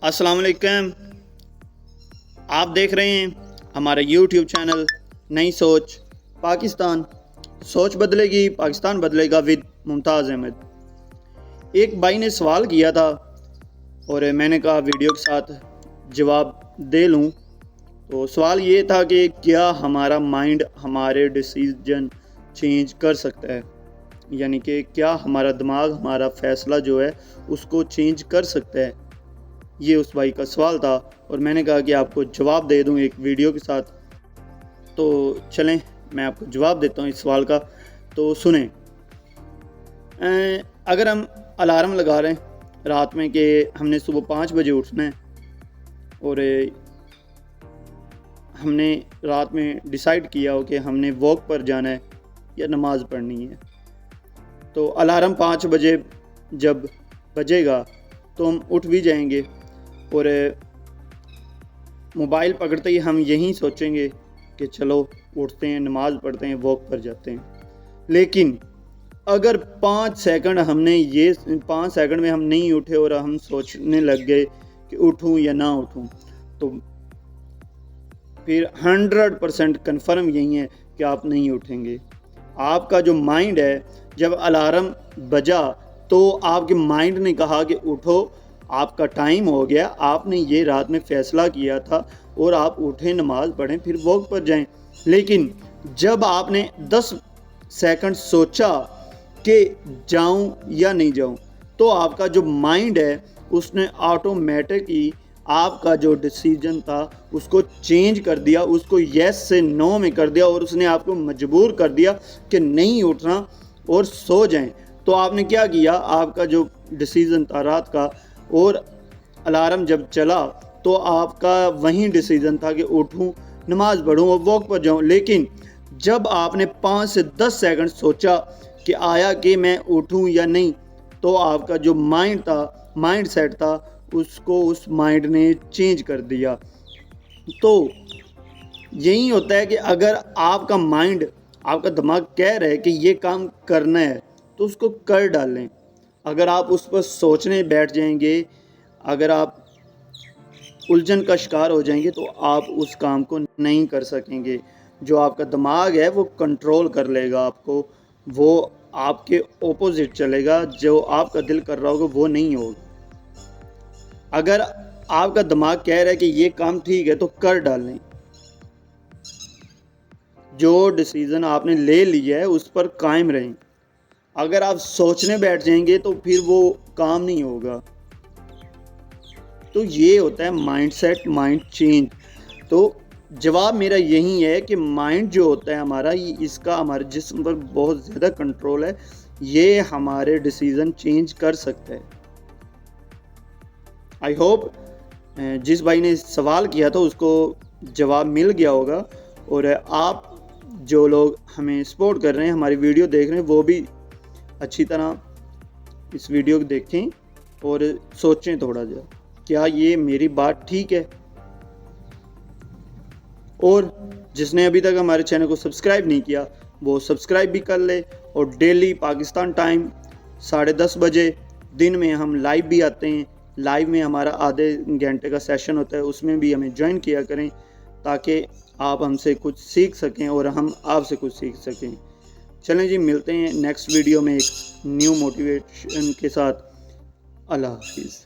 अस्सलाम वालेकुम। आप देख रहे हैं हमारा YouTube चैनल नई सोच पाकिस्तान। सोच बदलेगी, पाकिस्तान बदलेगा विद मुमताज़ अहमद। एक भाई ने सवाल किया था और मैंने कहा वीडियो के साथ जवाब दे लूँ। तो सवाल ये था कि क्या हमारा माइंड हमारे डिसीजन चेंज कर सकता है, यानी कि क्या हमारा दिमाग हमारा फ़ैसला जो है उसको चेंज कर सकता है। ये उस भाई का सवाल था और मैंने कहा कि आपको जवाब दे दूं एक वीडियो के साथ। तो चलें मैं आपको जवाब देता हूं इस सवाल का, तो सुनें। अगर हम अलार्म लगा रहे हैं रात में कि हमने सुबह 5 बजे उठना है और हमने रात में डिसाइड किया हो कि हमने वॉक पर जाना है या नमाज़ पढ़नी है, तो अलार्म 5 बजे जब बजेगा तो हम उठ भी जाएंगे और मोबाइल पकड़ते ही हम यही सोचेंगे कि चलो उठते हैं, नमाज़ पढ़ते हैं, वॉक पर जाते हैं। लेकिन अगर 5 सेकंड में हम नहीं उठे और हम सोचने लग गए कि उठूं या ना उठूं, तो फिर 100% कन्फर्म यही है कि आप नहीं उठेंगे। आपका जो माइंड है, जब अलार्म बजा तो आपके माइंड ने कहा कि उठो, आपका टाइम हो गया, आपने ये रात में फ़ैसला किया था और आप उठें, नमाज़ पढ़ें, फिर वॉक पर जाएं। लेकिन जब आपने 10 सेकंड सोचा कि जाऊं या नहीं जाऊं, तो आपका जो माइंड है उसने ऑटोमेटिकली आपका जो डिसीजन था उसको चेंज कर दिया, उसको येस से नो में कर दिया और उसने आपको मजबूर कर दिया कि नहीं उठना और सो जाएं। तो आपने क्या किया, आपका जो डिसीज़न था रात का और अलार्म जब चला तो आपका वही डिसीज़न था कि उठूं, नमाज़ पढ़ूं और वॉक पर जाऊं। लेकिन जब आपने 5 से 10 सेकंड सोचा कि आया कि मैं उठूं या नहीं, तो आपका जो माइंड सेट था उसको उस माइंड ने चेंज कर दिया। तो यही होता है कि अगर आपका माइंड, आपका दिमाग कह रहा है कि ये काम करना है तो उसको कर डालें। अगर आप उस पर सोचने बैठ जाएंगे, अगर आप उलझन का शिकार हो जाएंगे, तो आप उस काम को नहीं कर सकेंगे। जो आपका दिमाग है वो कंट्रोल कर लेगा आपको, वो आपके ओपोजिट चलेगा, जो आपका दिल कर रहा होगा वो नहीं होगा। अगर आपका दिमाग कह रहा है कि ये काम ठीक है तो कर डालें। जो डिसीज़न आपने ले लिया है उस पर कायम रहें। अगर आप सोचने बैठ जाएंगे तो फिर वो काम नहीं होगा। तो ये होता है माइंड सेट, माइंड चेंज। तो जवाब मेरा यही है कि माइंड जो होता है हमारा, इसका हमारे जिस्म पर बहुत ज़्यादा कंट्रोल है। ये हमारे डिसीज़न चेंज कर सकता है। आई होप जिस भाई ने सवाल किया था उसको जवाब मिल गया होगा। और आप जो लोग हमें सपोर्ट कर रहे हैं, हमारी वीडियो देख रहे हैं, वो भी अच्छी तरह इस वीडियो को देखें और सोचें थोड़ा सा, क्या ये मेरी बात ठीक है। और जिसने अभी तक हमारे चैनल को सब्सक्राइब नहीं किया वो सब्सक्राइब भी कर ले। और डेली पाकिस्तान टाइम 10:30 बजे दिन में हम लाइव भी आते हैं। लाइव में हमारा आधे घंटे का सेशन होता है, उसमें भी हमें ज्वाइन किया करें ताकि आप हमसे कुछ सीख सकें और हम आपसे कुछ सीख सकें। चलें जी, मिलते हैं नेक्स्ट वीडियो में एक न्यू मोटिवेशन के साथ। अल्लाह हाफिज़।